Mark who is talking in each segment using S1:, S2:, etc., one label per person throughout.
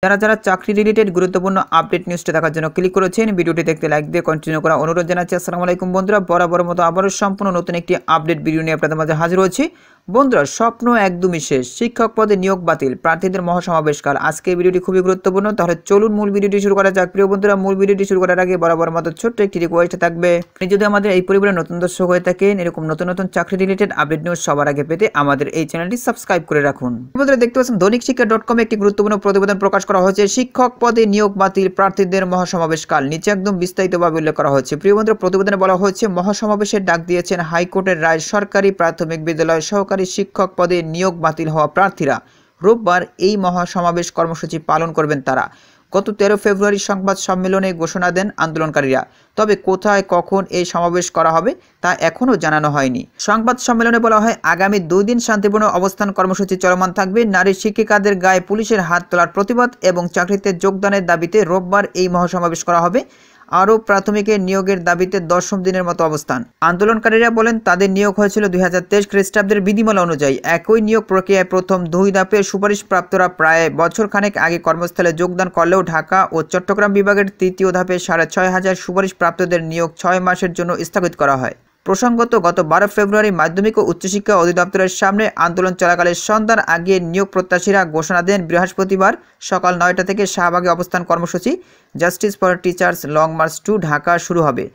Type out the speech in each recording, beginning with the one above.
S1: যারা চাকরি রিলেটেড গুরুত্বপূর্ণ আপডেট নিউজটা দেখার জন্য ক্লিক করেছেন, ভিডিওটি দেখতে লাইক দিয়ে কন্টিনিউ করা অনুরোধ জানাচ্ছি। আসসালামু আলাইকুম বন্ধুরা, বরাবর মতো আবারও সম্পূর্ণ নতুন একটি আপডেট ভিডিও নিয়ে আপনাদের মাঝে হাজির হয়েছি। বন্ধুরা, স্বপ্ন একদমই শেষ, শিক্ষক পদে নিয়োগ বাতিল, প্রার্থীদের মহাসমাবেশকাল। আজকে ভিডিওটি খুবই গুরুত্বপূর্ণ, তাহলে চলুন মূল ভিডিওটি শুরু করা যাক। প্রিয় বন্ধুরা, মূল ভিডিওটি শুরু করার আগে বরাবর মতো ছোট্ট একটি রিকোয়েস্ট থাকবে, আপনি যদি আমাদের এই পরিবারের নতুন দর্শক হয়ে থাকেন, এরকম নতুন নতুন চাকরি রিলেটেড আপডেট নিউজ সবার আগে পেতে আমাদের এই চ্যানেলটি সাবস্ক্রাইব করে রাখুন। বন্ধুরা, দেখতে পাচ্ছেন দৈনিক শিক্ষা.com একটি গুরুত্বপূর্ণ প্রতিবেদন প্রকাশ করা হয়েছে, শিক্ষক পদে নিয়োগ বাতিল, প্রার্থীদের মহাসমাবেশকাল। নিচে একদম বিস্তারিতভাবে উল্লেখ করা হয়েছে। প্রিয় বন্ধুরা, প্রতিবেদনে বলা হয়েছে মহাসমাবেশের ডাক দিয়েছেন হাইকোর্টের রায়, সরকারি প্রাথমিক বিদ্যালয় সহকারী শিক্ষক পদে নিয়োগ বাতিল হওয়া প্রার্থীরা রোববার এই মহাসমাবেশ কর্মসূচি পালন করবেন তারা। গত 13 ফেব্রুয়ারি সংবাদ সম্মেলনে ঘোষণা দেন আন্দোলনকারীরা, তবে কোথায় কখন এই সমাবেশ করা হবে তা এখনও জানানো হয়নি। সংবাদ সম্মেলনে বলা হয়, আগামী 2 দিন শান্তিপূর্ণ অবস্থান কর্মসূচি চলমান থাকবে। নারী শিক্ষিকাদের গায়ে পুলিশের হাত তোলার প্রতিবাদ এবং চাকরিতে যোগদানের দাবিতে রোববার এই মহাসমাবেশ করা হবে। আরও প্রাথমিকের নিয়োগের দাবিতে 10ম দিনের মতো অবস্থান। আন্দোলনকারীরা বলেন, তাদের নিয়োগ হয়েছিল 2023 খ্রিস্টাব্দের বিধিমালা অনুযায়ী। একই নিয়োগ প্রক্রিয়ায় প্রথম 2 ধাপে সুপারিশপ্রাপ্তরা প্রায় বছরখানেক আগে কর্মস্থলে যোগদান করলেও ঢাকা ও চট্টগ্রাম বিভাগের 3য় ধাপে 6,500 সুপারিশপ্রাপ্তদের নিয়োগ 6 মাসের জন্য স্থগিত করা হয়। প্রসঙ্গত, গত 12 ফেব্রুয়ারি মাধ্যমিক ও উচ্চশিক্ষা অধিদপ্তরের সামনে আন্দোলন চলাকালে সন্ধ্যার আগে নিয়োগ প্রত্যাশীরা ঘোষণা দেন বৃহস্পতিবার সকাল 9টা থেকে শাহবাগে অবস্থান কর্মসূচি justice for teachers long march to Dhaka শুরু হবে।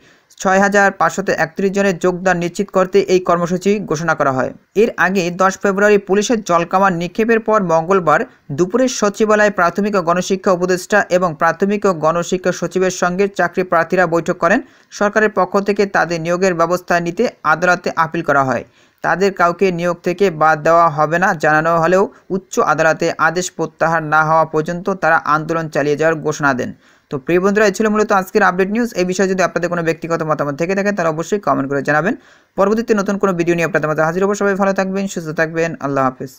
S1: 6,531 জনের যোগদান নিশ্চিত করতে এই কর্মসূচি ঘোষণা করা হয়। এর আগে 10 ফেব্রুয়ারি পুলিশের জলকামান নিক্ষেপের পর মঙ্গলবার দুপুরে সচিবালয়ে প্রাথমিক ও গণশিক্ষা উপদেষ্টা এবং প্রাথমিক ও গণশিক্ষা সচিবের সঙ্গে চাকরি প্রার্থীরা বৈঠক করেন। সরকারের পক্ষ থেকে তাদের নিয়োগের ব্যবস্থা নিতে আদালতে আপিল করা হয়। তাদের কাউকে নিয়োগ থেকে বাদ দেওয়া হবে না জানানো হলেও উচ্চ আদালতে আদেশ প্রত্যাহার না হওয়া পর্যন্ত তারা আন্দোলন চালিয়ে যাওয়ার ঘোষণা দেন। তো প্রিয় বন্ধুরা, এই ছিল মূলত আজকের আপডেট নিউজ। এই বিষয়ে যদি আপনাদের কোনো ব্যক্তিগত মতামত থেকে থাকে তাহলে অবশ্যই কমেন্ট করে জানাবেন। পরবর্তীতে নতুন কোনো ভিডিও নিয়ে আপনাদের মাঝে হাজির হব। সবাই ভালো থাকবেন, সুস্থ থাকবেন। আল্লাহ হাফেজ।